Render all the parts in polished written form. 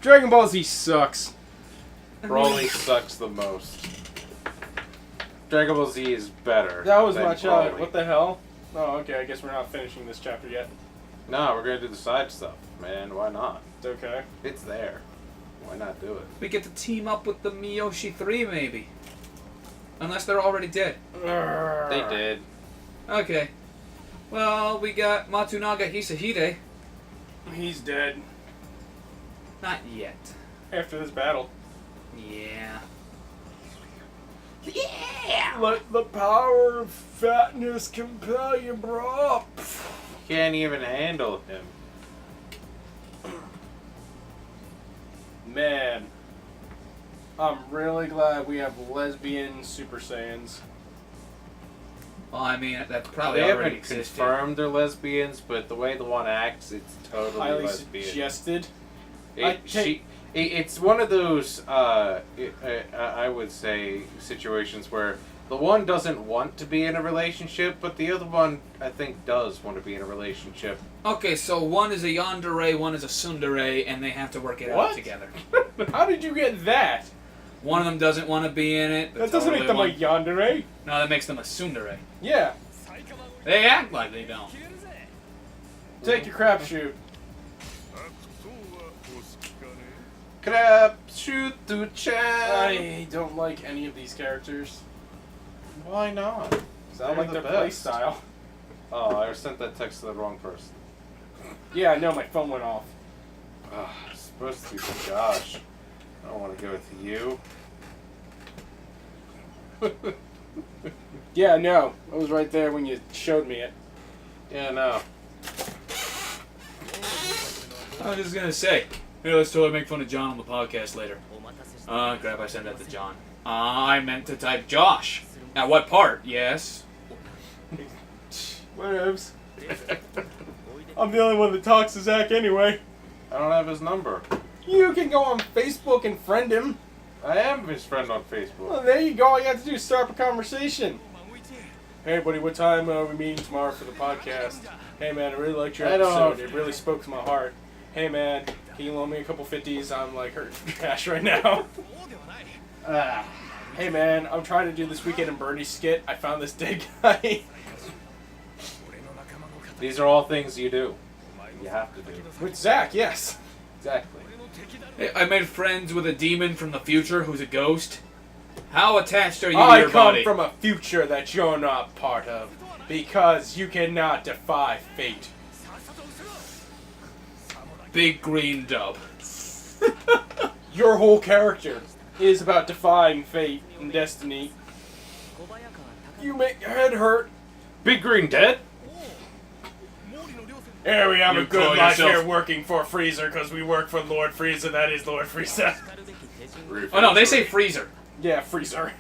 Dragon Ball Z sucks. Broly sucks the most. Dragon Ball Z is better. That was than my child. Broly. What the hell? Oh, okay. I guess we're not finishing this chapter yet. No, we're gonna do the side stuff, man. Why not? It's okay. It's there. Why not do it? We get to team up with the Miyoshi 3, maybe. Unless they're already dead. They did. Okay. Well, we got Matsunaga Hisahide. He's dead. Not yet. After this battle. Yeah. Yeah! Let the power of fatness compel you, bro. Can't even handle him. Man. I'm really glad we have lesbian Super Saiyans. Well, I mean, that probably They already haven't existed. confirmed they're lesbians, but the way the one acts, it's totally Highly lesbian. suggested. It's one of those, I would say, situations where the one doesn't want to be in a relationship, but the other one, I think, does want to be in a relationship. Okay, so one is a yandere, one is a tsundere, and they have to work it out What? together. How did you get that? One of them doesn't want to be in it. That doesn't make them a yandere. No, that makes them a tsundere. Yeah. They act like they don't. Take your crapshoot. Crap, shoot to chat. I don't like any of these characters. Why not? Sound like They're their the play best. style. Oh, I sent that text to the wrong person. Yeah, I know, my phone went off. It's supposed to be for Josh. I don't want to give it to you. Yeah, no. I was right there when you showed me it. Yeah, no. I was just gonna say, hey, let's totally make fun of John on the podcast later. Crap, I sent that to John. I meant to type Josh. Now, what part? Yes. Whatevs. I'm the only one that talks to Zach anyway. I don't have his number. You can go on Facebook and friend him. I am his friend on Facebook. Well, there you go. All you have to do is start up a conversation. Hey, buddy, what time are we meeting tomorrow for the podcast? Hey, man, I really liked your episode. It really spoke to my heart. Hey, man, can you loan me a couple 50s? I'm, like, hurting for cash right now. Hey, man, I'm trying to do this Weekend in Bernie skit. I found this dead guy. These are all things you do. You have to do. With Zach, yes. Exactly. Hey, I made friends with a demon from the future who's a ghost. How attached are you to I your come body? from a future that you're not part of, because you cannot defy fate. Big green dub. Your whole character is about defying fate and destiny. You make your head hurt. Big Green dead? Yeah, we have You a good call life yourself- here working for Freezer because we work for Lord Freezer. That is Lord Freezer. Oh no, they say freezer. Yeah, Freezer.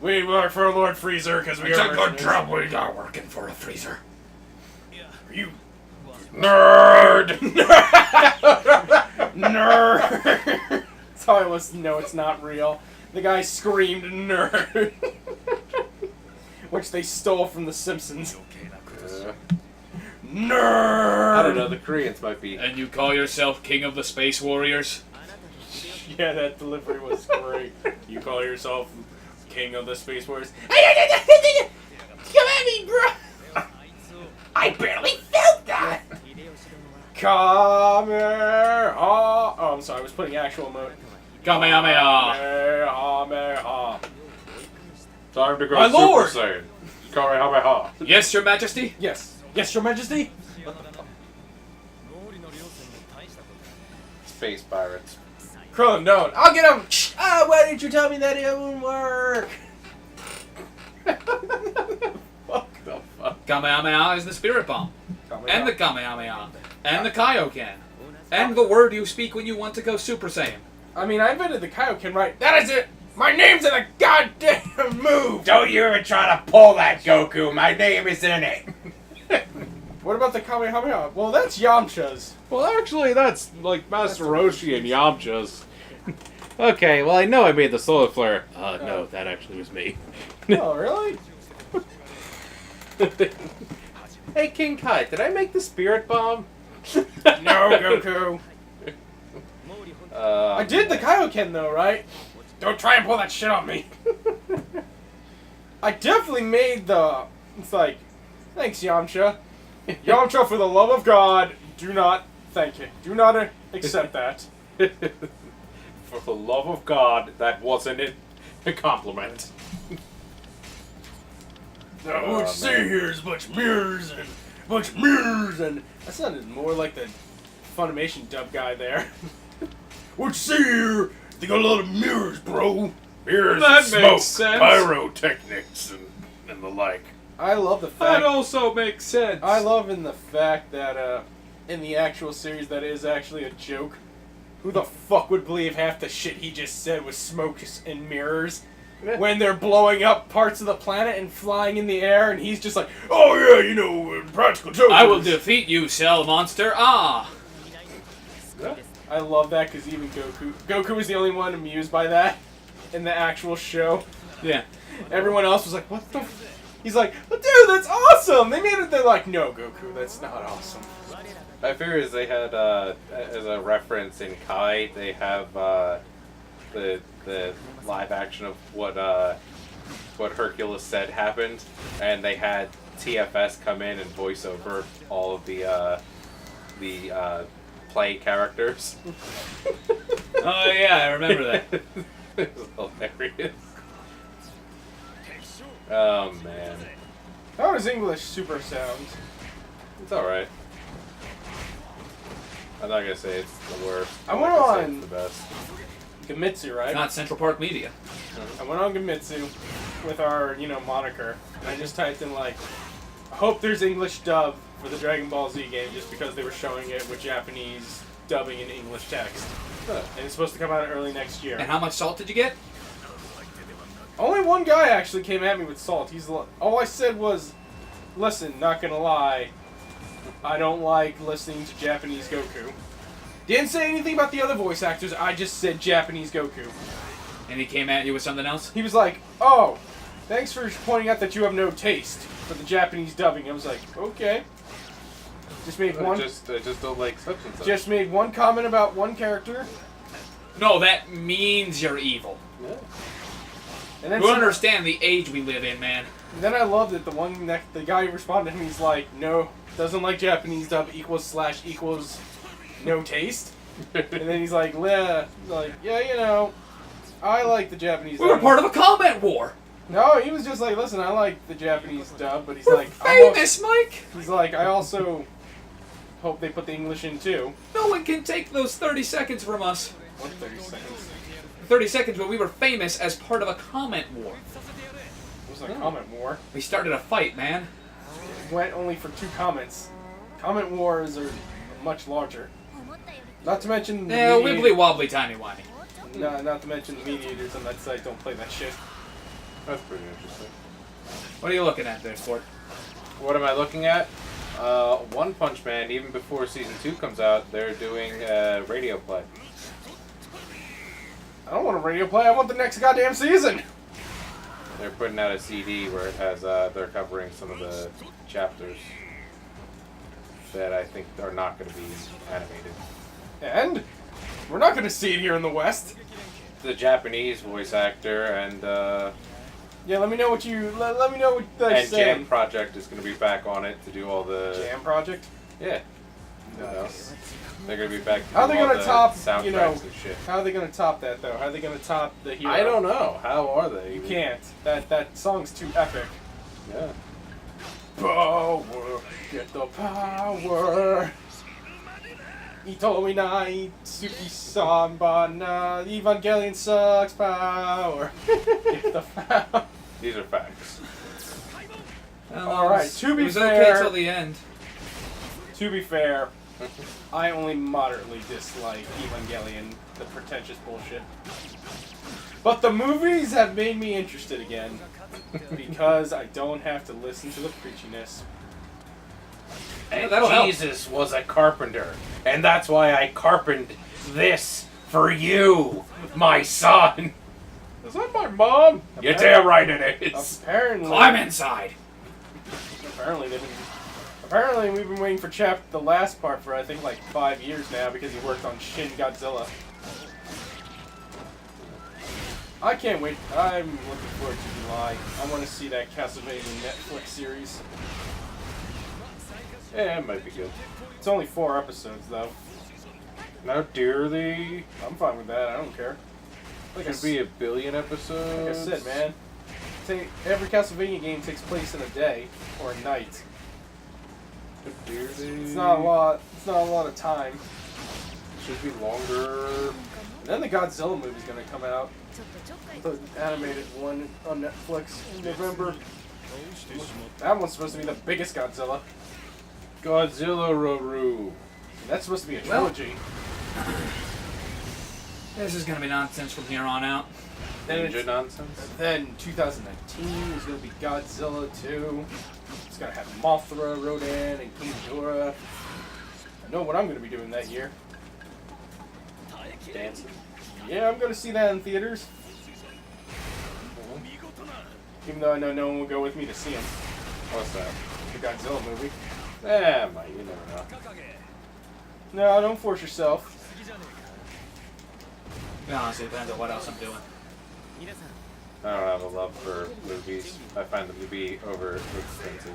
We work for Lord Freezer because we are mercenaries. we are working for a freezer. You Nerd! nerd. That's how I was. No, it's not real. The guy screamed nerd, which they stole from The Simpsons. Nerd. I don't know, the Koreans might be. And you call yourself king of the space warriors? Yeah, that delivery was great. You call yourself king of the Space Wars? Come at me, bro! I barely felt that! Kamehameha. Oh, I'm sorry. I was putting actual mode. Kamehameha. Kamehameha. Time to go My lord! Super Saiyan. Kamehameha. Yes, your majesty? Yes. Yes, Your Majesty? Space pirates. Krillin, don't. I'll get him. Ah, why didn't you tell me that it wouldn't work? Fuck the fuck. Kamehameha is the spirit bomb. And the Kamehameha. And the Kaioken. Oh. And the word you speak when you want to go Super Saiyan. I mean, I invented the Kaioken, right? That is it. My name's in a goddamn move. Don't you ever try to pull that, Goku. My name is in it. What about the Kamehameha? Well, that's Yamcha's. Well, actually, that's like Master Roshi and Yamcha's. Okay, well, I know I made the solar flare. No, that actually was me. Oh, really? Hey, King Kai, did I make the spirit bomb? No, Goku. I did the Kaioken though, right? Don't try and pull that shit on me. I definitely made the... It's like, thanks, Yamcha. Yamcha, for the love of God, do not... Thank you. Do not accept that. For the love of God, that wasn't a compliment. Now, what you see here is a bunch of mirrors and that sounded more like the Funimation dub guy there. What you see here? They got a lot of mirrors, bro. Mirrors, That smoke, makes sense. pyrotechnics, and the like. I love the That fact. also makes sense. I love in the fact that in the actual series that is actually a joke. Who the fuck would believe half the shit he just said was smoke and mirrors? When they're blowing up parts of the planet and flying in the air, and he's just like, oh yeah, you know, practical jokes. I will defeat you, cell monster. Ah. I love that because even Goku was the only one amused by that in the actual show. Yeah. Everyone else was like, what the He's like, but dude, that's awesome! They made it, they're like, no, Goku, that's not awesome. I fear is they had, as a reference in Kai, they have the live action of what Hercules said happened, and they had TFS come in and voice over all of the play characters. Oh yeah, I remember that. It was hilarious. Oh man, How does English super sound? it's all right. I'm not gonna say it's the worst. I went I'm gonna say on- it's the best. Gamitsu, right? Not Central Park Media. I went on Gamitsu with our, moniker, and I just typed in, like, I hope there's English dub for the Dragon Ball Z game just because they were showing it with Japanese dubbing in English text. Huh. And it's supposed to come out early next year. And how much salt did you get? Only one guy actually came at me with salt. All I said was, listen, not gonna lie, I don't like listening to Japanese Goku. Didn't say anything about the other voice actors, I just said Japanese Goku. And he came at you with something else? He was like, oh, thanks for pointing out that you have no taste for the Japanese dubbing. I was like, okay. Just made I one. just don't like such and such. Just made one comment about one character. No, that means you're evil. Yeah. And then You don't understand the age we live in, man. Then I loved it. The guy who responded to him, he's like, no, doesn't like Japanese dub equals no taste. And then he's like, yeah, I like the Japanese We were dub. part of a comment war. No, he was just like, listen, I like the Japanese dub, but he's We're like, famous, Mike. he's like, I also hope they put the English in too. No one can take those 30 seconds from us. What 30 seconds? 30 seconds when we were famous as part of a comment war. It wasn't a comment war. We started a fight, man. It went only for 2 comments. Comment wars are much larger. Not to mention the Yeah, wibbly wobbly, timey wimey. not to mention the mediators on that site don't play that shit. That's pretty interesting. What are you looking at there, Sport? What am I looking at? One Punch Man, even before Season 2 comes out, they're doing radio play. I don't want a radio play. I want the next goddamn season. They're putting out a CD where it has, they're covering some of the chapters that I think are not going to be animated. And we're not going to see it here in the West. The Japanese voice actor and Yeah, let me know what let me know what they're and saying. Jam Project is going to be back on it to do all the Jam Project. yeah. Nice. They're going to be back to How are do they all gonna the top, soundtracks and shit. How are they gonna top that though? How are they gonna top the hero? I don't know. How are they? You can't. That song's too epic. Yeah. Power, get the power. Itomi nai, Suki Samba na, Evangelion sucks power. Get the power. These are facts. Alright, to be it was fair- okay till the end. To be fair, I only moderately dislike Evangelion, the pretentious bullshit. But the movies have made me interested again, because I don't have to listen to the preachiness. And that'll help. Jesus was a carpenter, and that's why I carpented this for you, my son. Is that my mom? You're damn right it is. Apparently, Climb inside. Apparently, we've been waiting for the last part for I think like 5 years now because he worked on Shin Godzilla. I can't wait. I'm looking forward to July. I want to see that Castlevania Netflix series. Yeah, it might be good. It's only 4 episodes, though. Now, dearly, I'm fine with that. I don't care. Like could be 1 billion episodes. Like I said, man. Every Castlevania game takes place in a day or a night. Dearly. It's not a lot. It's not a lot of time. Should be longer. And then the Godzilla movie's gonna come out. The animated one on Netflix in November. That one's supposed to be the biggest Godzilla. Godzilla Ruru. That's supposed to be a trilogy. This is gonna be nonsense from here on out. Ninja nonsense. Then 2019 is gonna be Godzilla 2. It's gonna have Mothra, Rodan, and King Ghidorah. I know what I'm gonna be doing that year. Dancing. Yeah, I'm gonna see that in theaters. Even though I know no one will go with me to see him. What's that? The Godzilla movie. Might. You never know. No, don't force yourself. Honestly, it depends on what else I'm doing. I don't have a love for movies. I find them to be over expensive.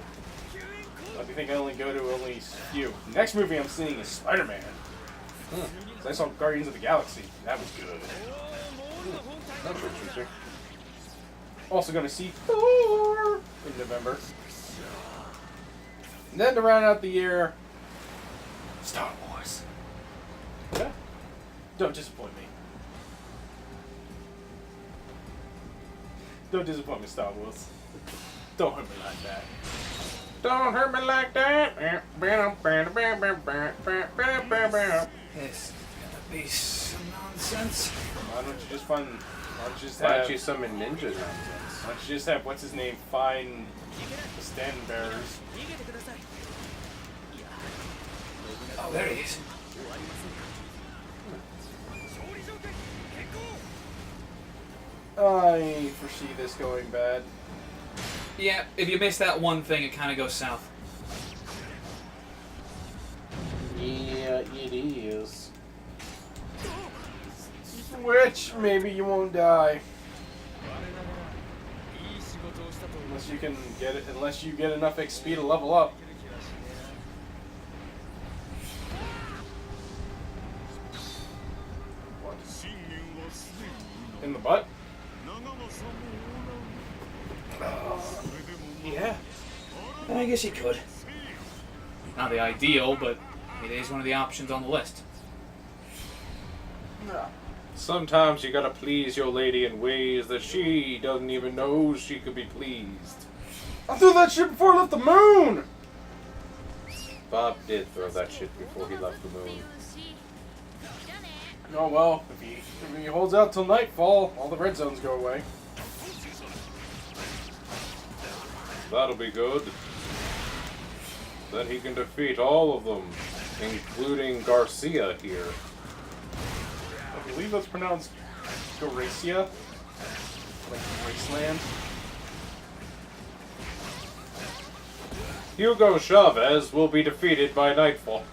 I think I only go to only a few. Next movie I'm seeing is Spider-Man. I saw Guardians of the Galaxy. That was good. That's interesting. Also going to see Thor in November. And then to round out the year, Star Wars. Yeah. Don't disappoint me. Don't disappoint me, Star Wars. Don't hurt me like that. Don't hurt me like that. It's gonna be some nonsense. Why don't you just find... Why don't you just Why have... don't you summon ninja nonsense? Why don't you just have, what's his name, find the stand bearers? Oh, there he is. I foresee this going bad. Yeah, if you miss that one thing, it kind of goes south. Yeah, it is. Which, maybe you won't die. Unless you can get it, unless you get enough XP to level up. What? In the butt? Yeah. I guess you could. Not the ideal, but it is one of the options on the list. No. Sometimes you gotta please your lady in ways that she doesn't even know she could be pleased. I threw that shit before I left the moon! Bob did throw that shit before he left the moon. Oh well, if he holds out till nightfall, all the red zones go away. That'll be good. Then he can defeat all of them, including Garcia here. I believe that's pronounced Goracia. Like Wasteland. Hugo Chavez will be defeated by nightfall.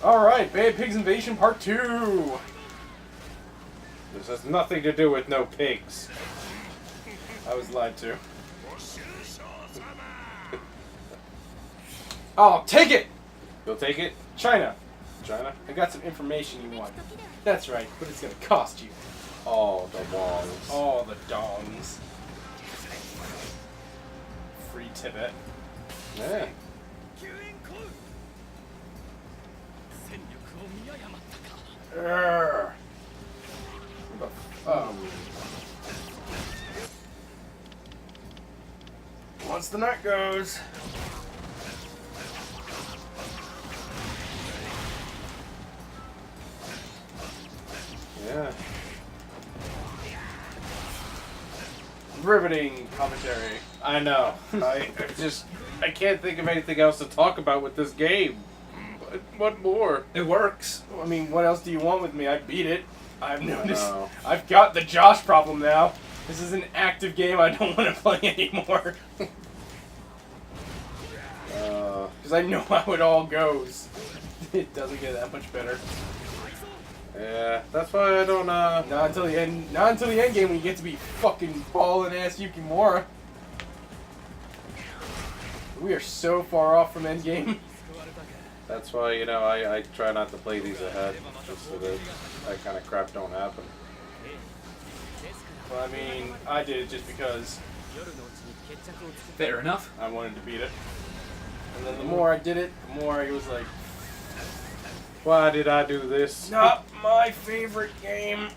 Alright, Bad Pigs Invasion Part 2! This has nothing to do with no pigs. I was lied to. Oh, take it! You'll take it? China, China? I got some information you want. That's right, but it's gonna cost you. All the walls. All the dongs. Free Tibet. Yeah. Urgh. Oh. Once the night goes. Yeah. Riveting commentary. I know. I can't think of anything else to talk about with this game. What more? It works. I mean, what else do you want with me? I beat it. I've noticed. know. I've got the Josh problem now. This is an active game I don't want to play anymore. Because I know how it all goes. It doesn't get that much better. Yeah, that's why I don't. Not until the end. Not until the end game when you get to be fucking balling ass Yukimura. We are so far off from end game. That's why I try not to play these ahead, just so that that kind of crap don't happen. Well, I mean, I did it just because Fair enough. I wanted to beat it. And then the more I did it, the more I was like, Why did I do this? not my favorite game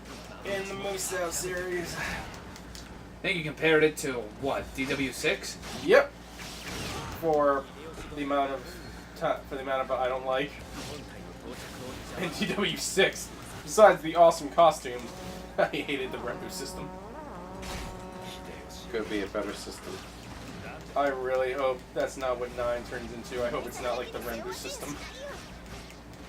in the Musou series. I think you compared it to what? DW6? Yep. For the amount of I don't like. And DW6. Besides the awesome costumes, I hated the Renbu system. Could be a better system. I really hope that's not what 9 turns into. I hope it's not like the Renbu system.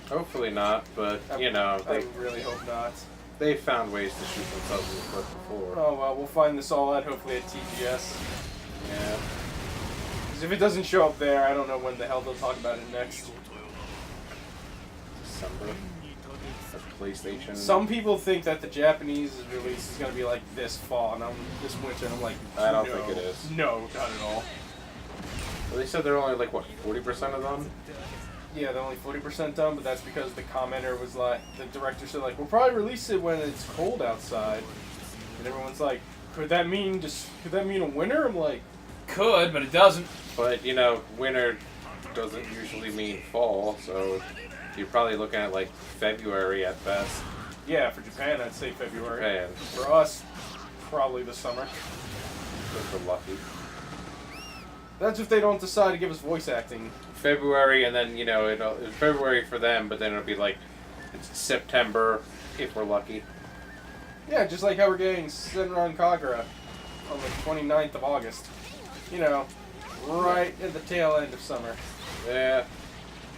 Hopefully not, but I really hope not. they found ways to shoot themselves in the foot before. Oh well, we'll find this all out hopefully at TGS. Yeah. Because if it doesn't show up there, I don't know when the hell they'll talk about it next. December. The PlayStation. Some people think that the Japanese release is going to be like this fall, and this winter, and I'm like, I don't no. think it is. No, not at all. Well, they said they're only like, what, 40% of them? Yeah, they're only 40% done, but that's because the commenter was like, the director said like, we'll probably release it when it's cold outside. And everyone's like, could that mean a winter? I'm like, Could, but it doesn't. But, winter doesn't usually mean fall, so you're probably looking at like February at best. yeah, for Japan, I'd say February. Japan. For us, probably the summer. If we're lucky. That's if they don't decide to give us voice acting. February, and then, it's February for them, but then it'll be like it's September if we're lucky. Yeah, just like how we're getting Senran Kagura on the 29th of August. Right at the tail end of summer. Yeah.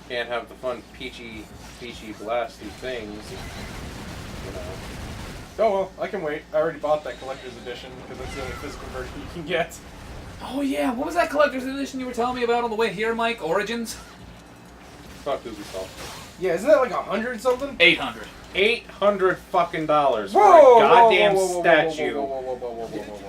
Can't have the fun peachy blasty things. Oh well, I can wait. I already bought that collector's edition because that's the only physical version you can get. Oh yeah, what was that collector's edition you were telling me about on the way here, Mike? Origins? Fuck Ubisoft. Yeah, isn't that like 100 something? 800. $800 fucking dollars for Whoa! a goddamn whoa, statue.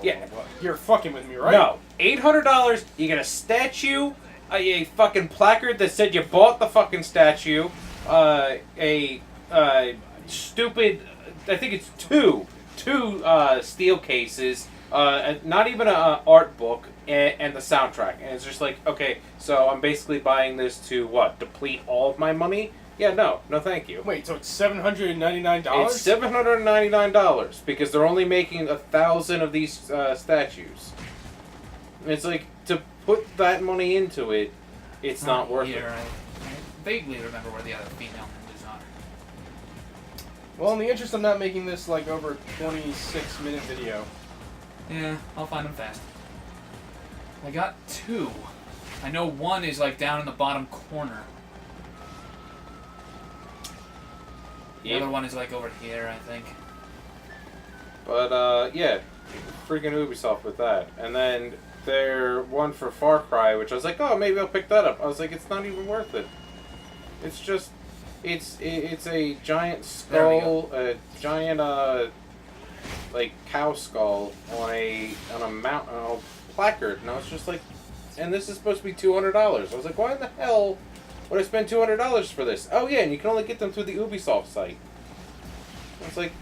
Yeah. You're fucking with me, right? No, $800. You get a statue, a fucking placard that said you bought the fucking statue, a stupid. I think it's two steel cases, not even an art book, and the soundtrack. And it's just like, okay, so I'm basically buying this to what? Deplete all of my money? Yeah, no, thank you. Wait, so it's $799? It's $799 because they're only making 1,000 of these statues. And it's like, to put that money into it, it's not worth it. I vaguely remember where the other female ninjas are. Well, in the interest of not making this like over a 26-minute video. Yeah, I'll find them fast. I got 2. I know one is like down in the bottom corner. The other one is like over here, I think. But, yeah, freaking Ubisoft with that. And then their one for Far Cry, which I was like, oh, maybe I'll pick that up. I was like, it's not even worth it. It's just, it's a giant skull, a giant, like, cow skull on a mountain, on a placard. And I was just like, and this is supposed to be $200. I was like, why in the hell would I spend $200 for this? Oh, yeah, and you can only get them through the Ubisoft site. I was like,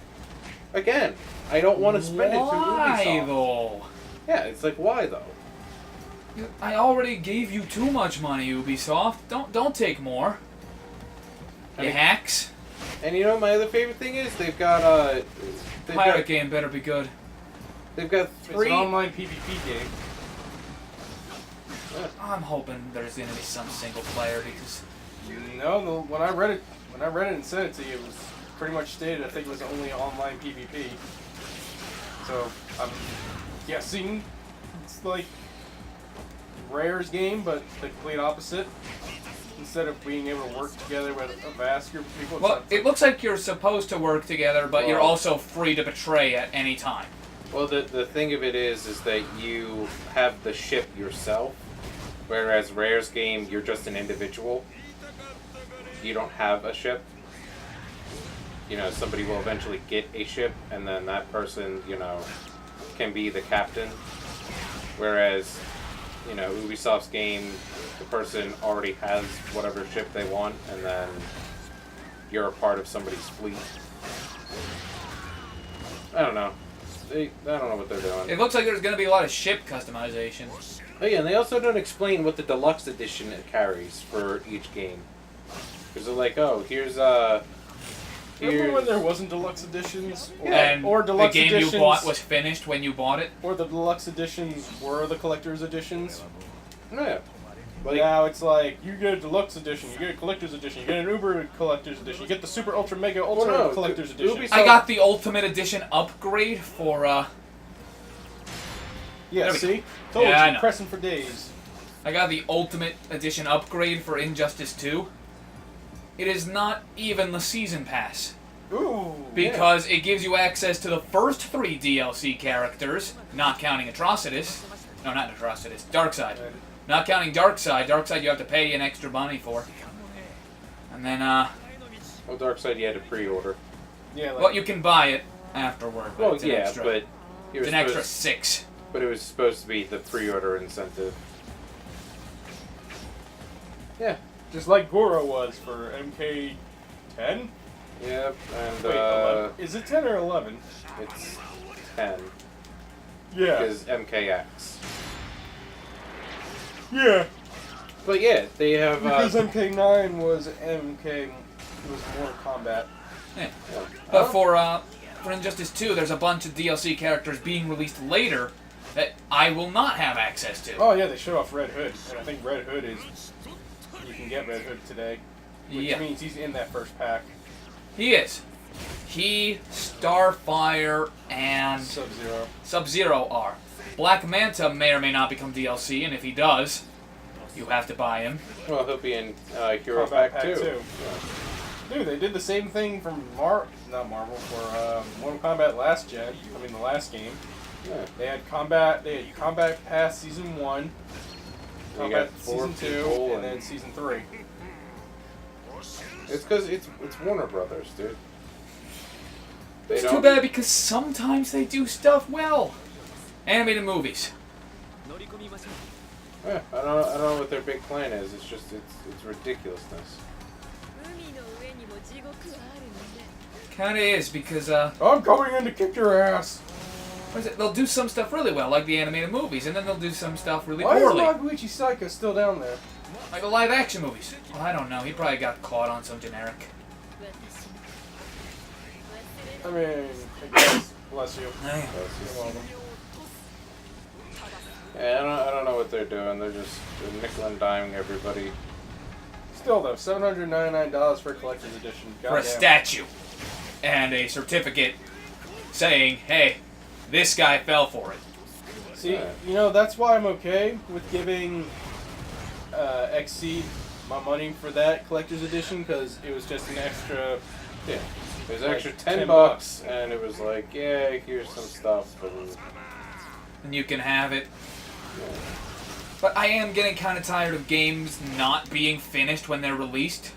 again, I don't want to spend it through Why, Ubisoft. though? Yeah, it's like, why though? I already gave you too much money, Ubisoft. Don't take more. I You mean- hacks. And my other favorite thing is they've got Pirate game better be good. they've got It's 3. an online PvP game. I'm hoping there's gonna be some single player because No, when I read it and sent it to you, it was pretty much stated. I think it was only online PvP. So I'm guessing it's like Rare's game, but the complete opposite. Instead of being able to work together with a vast group of people, well, it looks like you're supposed to work together, but you're Well- also free to betray at any time. Well, the thing of it is that you have the ship yourself, whereas Rare's game you're just an individual. You don't have a ship. somebody will eventually get a ship, and then that person, can be the captain. Whereas, Ubisoft's game, the person already has whatever ship they want, and then you're a part of somebody's fleet. I don't know. I don't know what they're doing. It looks like there's going to be a lot of ship customization. Oh yeah, and they also don't explain what the deluxe edition it carries for each game. Because they're like, oh, here's Remember when there wasn't deluxe editions? And or deluxe the game editions, you bought was finished when you bought it? Or the deluxe editions were the collector's editions? Yeah. But now it's like, you get a deluxe edition, you get a collector's edition, you get an Uber collector's edition, you get the super ultra mega ultra collector's edition. Ubisoft... I got the Ultimate Edition upgrade for, Yeah, see? Told Yeah, I you, know. pressing for days. I got the Ultimate Edition upgrade for Injustice 2. It is not even the Season Pass. Ooh. Because it gives you access to the first 3 DLC characters, not counting Atrocitus. No, not Atrocitus. Darkseid. Not counting Darkseid. Darkseid you have to pay an extra money for. And then, Well, Darkseid you had to pre-order. Yeah, well, you can buy it afterward. But Well, it's an yeah, extra, but... it's an extra 6. But it was supposed to be the pre-order incentive. Yeah. just like Goro was for MK10? Yep, and, Wait, 11. Is it 10 or 11? it's 10. Yeah. Because MKX. Yeah. But yeah, they have... Because MK9 was Mortal Kombat. Yeah. But for Injustice 2, there's a bunch of DLC characters being released later that I will not have access to. Oh yeah, they showed off Red Hood, and I think Red Hood is... You can get Red Hood today. Which means he's in that first pack. He is. He, Starfire, and Sub-Zero. Sub-Zero are. Black Manta may or may not become DLC, and if he does, you have to buy him. Well, he'll be in Hero Combat Pack 2. Yeah. Dude, they did the same thing for Mortal Kombat last gen. I mean, the last game. Yeah. They had Combat Pass Season 1, Combat Season 2, and then Season 3. It's because it's Warner Brothers, dude. It's too bad because sometimes they do stuff well. Animated movies. Yeah, I don't know what their big plan is. It's just it's ridiculousness. Kinda is because I'm going in to kick your ass. what is it? They'll do some stuff really well, like the animated movies, and then they'll do some stuff really Why poorly, is Maguichi Psycho still down there? like the live action movies. Well, I don't know. He probably got caught on some generic. I mean, I guess. Bless you. Hey. You're welcome. Yeah, I don't know what they're doing. They're nickel and diming everybody. Still though, $799 for a collector's edition. For a statue and a certificate saying, "Hey, this guy fell for it." See, that's why I'm okay with giving XC my money for that collector's edition, because it was just an extra. Yeah, it was an like extra $10, and it was like, yeah, here's some stuff, And you can have it. yeah. But I am getting kind of tired of games not being finished when they're released.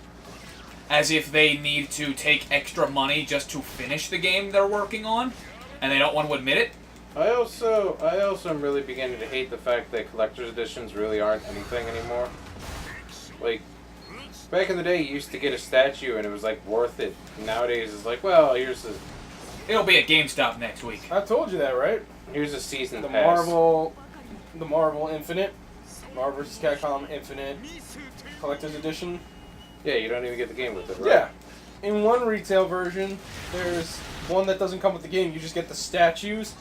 As if they need to take extra money just to finish the game they're working on, and they don't want to admit it. I also am really beginning to hate the fact that collector's editions really aren't anything anymore. Like, back in the day, you used to get a statue and it was like worth it. Nowadays, it's like, well, here's It'll be at GameStop next week. I told you that, right? a season The pass. Marvel Infinite, Marvel vs. Capcom Infinite collector's edition. Yeah, you don't even get the game with it, right? Yeah. In one retail version, there's one that doesn't come with the game. You just get the statues,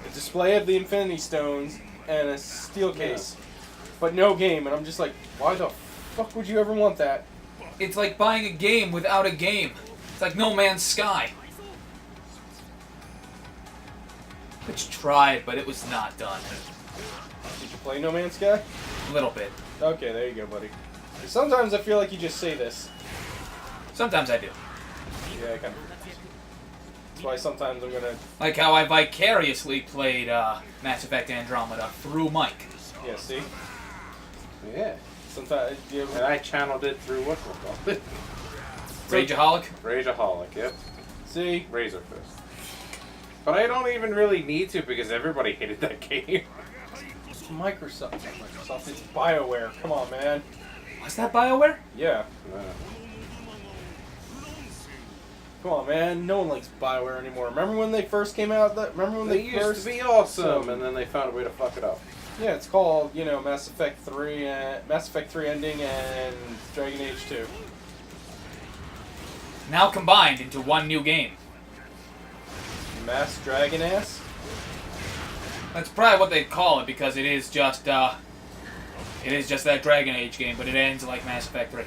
a display of the Infinity Stones, and a steel case. But no game. And I'm just like, why the fuck would you ever want that? It's like buying a game without a game. It's like No Man's Sky. Which tried, but it was not done. Did you play No Man's Sky? A little bit. Okay, there you go, buddy. Sometimes I feel like you just say this. Sometimes I do. Yeah, I kind of. That's why sometimes I'm gonna. Like how I vicariously played Mass Effect Andromeda through Mike. Yeah, see. Yeah. Sometimes. And I channeled it through whatchamacallit. Rageaholic? Rageaholic, yep. See? Razor Fist. But I don't even really need to because everybody hated that game. It's Microsoft. It's not Microsoft. It's BioWare. Come on, man. Was that BioWare? Yeah. Come on, man. No one likes BioWare anymore. Remember when they first came out? Remember when They they used first to be awesome, and then they found a way to fuck it up. Yeah, it's called, Mass Effect 3 ending and Dragon Age 2. Now combined into one new game. Mass Dragon Ass? That's probably what they call it because it is just that Dragon Age game, but it ends like Mass Effect 3.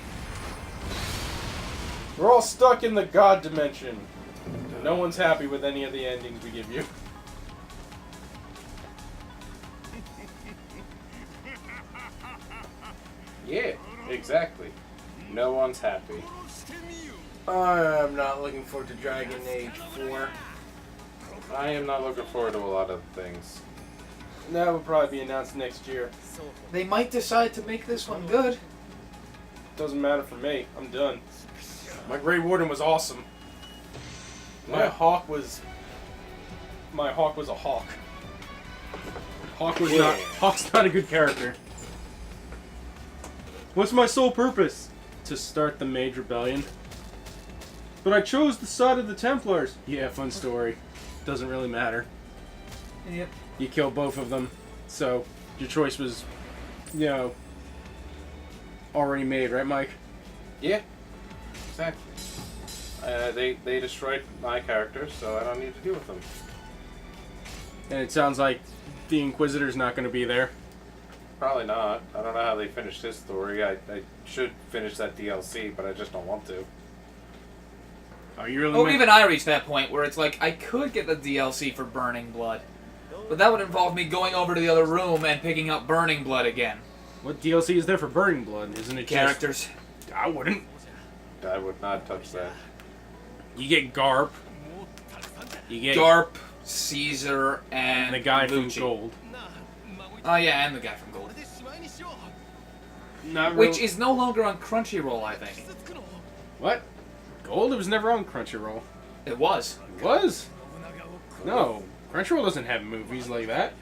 We're all stuck in the God dimension. No one's happy with any of the endings we give you. Yeah, exactly. No one's happy. I'm not looking forward to Dragon Age 4. I am not looking forward to a lot of things. That will probably be announced next year. They might decide to make this one good. Doesn't matter for me. I'm done. My Grey Warden was awesome. My Yeah. Hawk was a hawk. Hawk's not a good character. What's my sole purpose? To start the Mage Rebellion. But I chose the side of the Templars. Yeah, fun story. Doesn't really matter. Yep. You kill both of them, so your choice was, already made, right, Mike? Yeah, exactly. They destroyed my characters, so I don't need to deal with them. And it sounds like the Inquisitor's not going to be there. Probably not. I don't know how they finished his story. I should finish that DLC, but I just don't want to. Oh, you really? Oh, even I reached that point where it's like I could get the DLC for Burning Blood, but that would involve me going over to the other room and picking up Burning Blood again. What DLC is there for Burning Blood? Isn't it Characters? Just... I wouldn't. I would not touch that. You get Garp. You get Garp, Caesar, and the guy Lucci. from Gold. Oh yeah, and the guy from Gold. Not really. Which is no longer on Crunchyroll, I think. What? Gold? It was never on Crunchyroll. It was. It was? No. Crunchyroll doesn't have movies like that.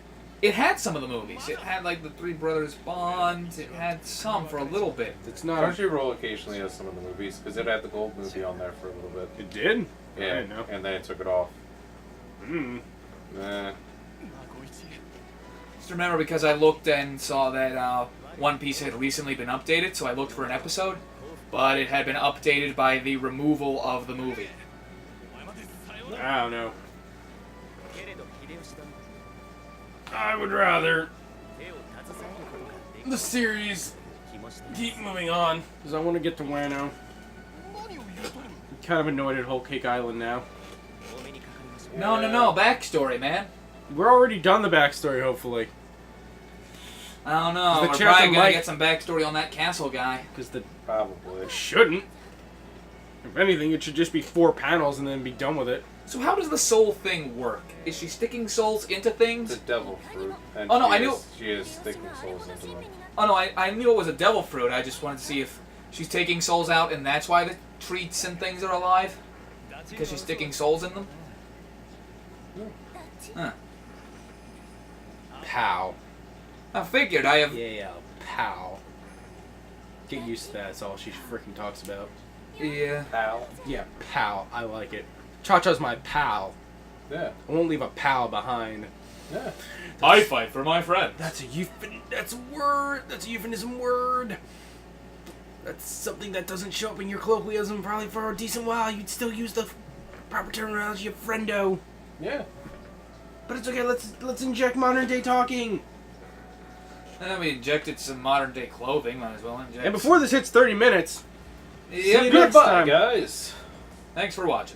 It had some of the movies. It had like the Three Brothers Bond. It had some for a little bit. It's not. Crunchyroll occasionally has some of the movies, because it had the Gold movie on there for a little bit. It did? I Yeah, didn't know. and then it took it off. Mm. Nah. Just remember because I looked and saw that One Piece had recently been updated, so I looked for an episode, but it had been updated by the removal of the movie. I don't know. I would rather the series keep moving on, because I want to get to Wano. I'm kind of annoyed at Whole Cake Island now. No, backstory, man. We're already done the backstory, hopefully. I don't know. The We're chance probably of gonna Mike- get some backstory on that castle guy. Because the Probably. shouldn't. If anything, it should just be 4 panels and then be done with it. So how does the soul thing work? Is she sticking souls into It's things? a devil fruit. And Oh, no, she I knew- is- She is sticking souls into them. Oh no, I knew it was a devil fruit. I just wanted to see if she's taking souls out and that's why the treats and things are alive? Because she's sticking souls in them? Huh. Pow. I figured I have... Yeah, pow. Get used to that, that's all she freaking talks about. Yeah. Pal. Yeah, pal. I like it. Cha-Cha's my pal. Yeah. I won't leave a pal behind. Yeah. I fight for my friend. That's a word. That's a euphemism word. That's something that doesn't show up in your colloquialism probably for a decent while. You'd still use the proper terminology of friendo. Yeah. But it's okay. Let's inject modern day talking. And we injected some modern day clothing. Might as well inject. And before this hits 30 minutes, Yep. See you next Goodbye, time. guys. Thanks for watching.